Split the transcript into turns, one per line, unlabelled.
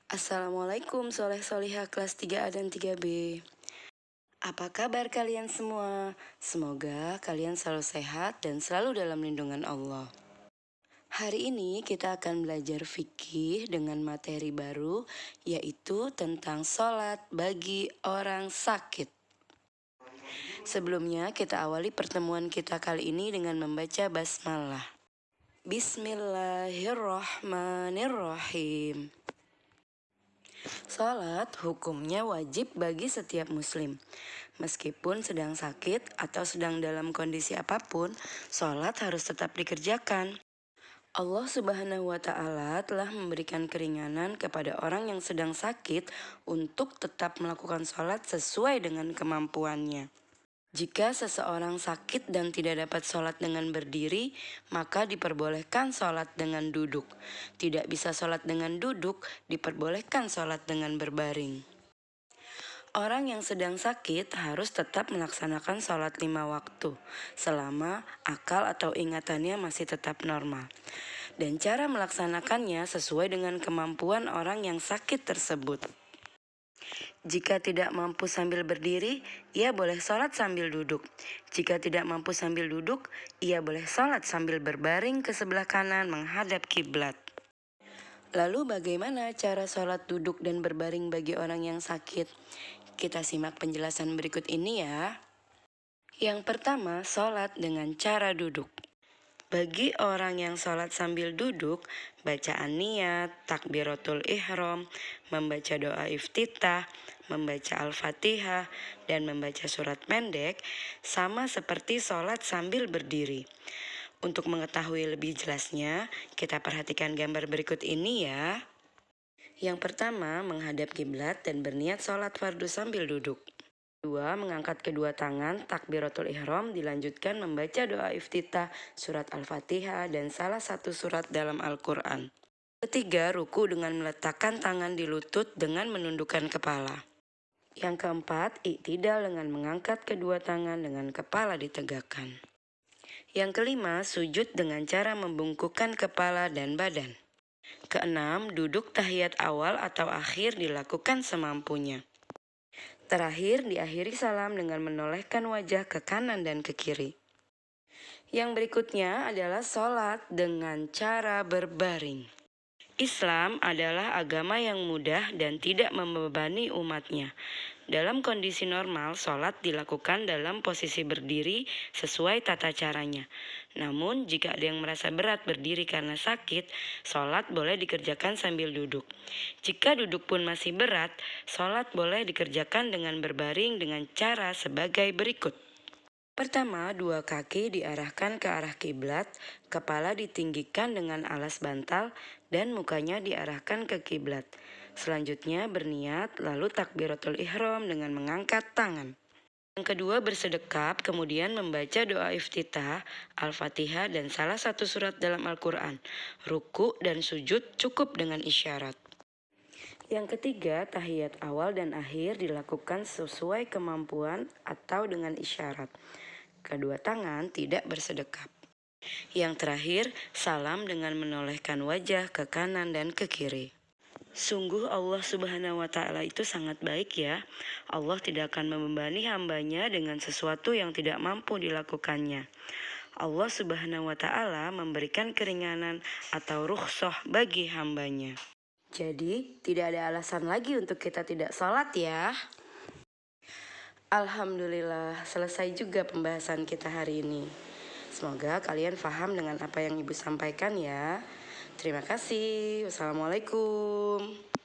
Assalamualaikum soleh solihah kelas 3A dan 3B. Apa kabar kalian semua? Semoga kalian selalu sehat dan selalu dalam lindungan Allah. Hari ini kita akan belajar fikih dengan materi baru, yaitu tentang sholat bagi orang sakit. Sebelumnya kita awali pertemuan kita kali ini dengan membaca basmalah. Bismillahirrahmanirrahim. Sholat hukumnya wajib bagi setiap muslim. Meskipun sedang sakit atau sedang dalam kondisi apapun, sholat harus tetap dikerjakan. Allah Subhanahu wa Ta'ala telah memberikan keringanan kepada orang yang sedang sakit untuk tetap melakukan sholat sesuai dengan kemampuannya. Jika seseorang sakit dan tidak dapat sholat dengan berdiri, maka diperbolehkan sholat dengan duduk. Tidak bisa sholat dengan duduk, diperbolehkan sholat dengan berbaring. Orang yang sedang sakit harus tetap melaksanakan sholat 5 waktu, selama akal atau ingatannya masih tetap normal. Dan cara melaksanakannya sesuai dengan kemampuan orang yang sakit tersebut. Jika tidak mampu sambil berdiri, ia boleh sholat sambil duduk. Jika tidak mampu sambil duduk, ia boleh sholat sambil berbaring ke sebelah kanan menghadap kiblat. Lalu bagaimana cara sholat duduk dan berbaring bagi orang yang sakit? Kita simak penjelasan berikut ini ya. Yang pertama, sholat dengan cara duduk. Bagi orang yang sholat sambil duduk, bacaan niat, takbiratul ihram, membaca doa iftitah, membaca al-fatihah, dan membaca surat pendek sama seperti sholat sambil berdiri. Untuk mengetahui lebih jelasnya, kita perhatikan gambar berikut ini ya. Yang pertama, menghadap kiblat dan berniat sholat fardu sambil duduk. Kedua, mengangkat kedua tangan, takbiratul ihram, dilanjutkan membaca doa iftitah, surat al-fatihah, dan salah satu surat dalam Al-Quran. Ketiga, ruku dengan meletakkan tangan di lutut dengan menundukkan kepala. Yang keempat, iktidal dengan mengangkat kedua tangan dengan kepala ditegakkan. Yang kelima, sujud dengan cara membungkukkan kepala dan badan. Keenam, duduk tahiyat awal atau akhir dilakukan semampunya. Terakhir, diakhiri salam dengan menolehkan wajah ke kanan dan ke kiri. Yang berikutnya adalah sholat dengan cara berbaring. Islam adalah agama yang mudah dan tidak membebani umatnya. Dalam kondisi normal, sholat dilakukan dalam posisi berdiri sesuai tata caranya. Namun, jika ada yang merasa berat berdiri karena sakit, sholat boleh dikerjakan sambil duduk. Jika duduk pun masih berat, sholat boleh dikerjakan dengan berbaring dengan cara sebagai berikut. Pertama, dua kaki diarahkan ke arah kiblat, kepala ditinggikan dengan alas bantal, dan mukanya diarahkan ke kiblat. Selanjutnya berniat, lalu takbiratul ihram dengan mengangkat tangan. Yang kedua bersedekap, kemudian membaca doa iftitah, al-fatihah, dan salah satu surat dalam Al-Quran. Ruku dan sujud cukup dengan isyarat. Yang ketiga, tahiyat awal dan akhir dilakukan sesuai kemampuan atau dengan isyarat. Kedua tangan tidak bersedekap. Yang terakhir, salam dengan menolehkan wajah ke kanan dan ke kiri. Sungguh Allah Subhanahu wa Ta'ala itu sangat baik ya. Allah tidak akan membebani hambanya dengan sesuatu yang tidak mampu dilakukannya. Allah Subhanahu wa Ta'ala memberikan keringanan atau rukhsah bagi hambanya. Jadi tidak ada alasan lagi untuk kita tidak sholat ya. Alhamdulillah, selesai juga pembahasan kita hari ini. Semoga kalian paham dengan apa yang Ibu sampaikan ya. Terima kasih. Wassalamualaikum.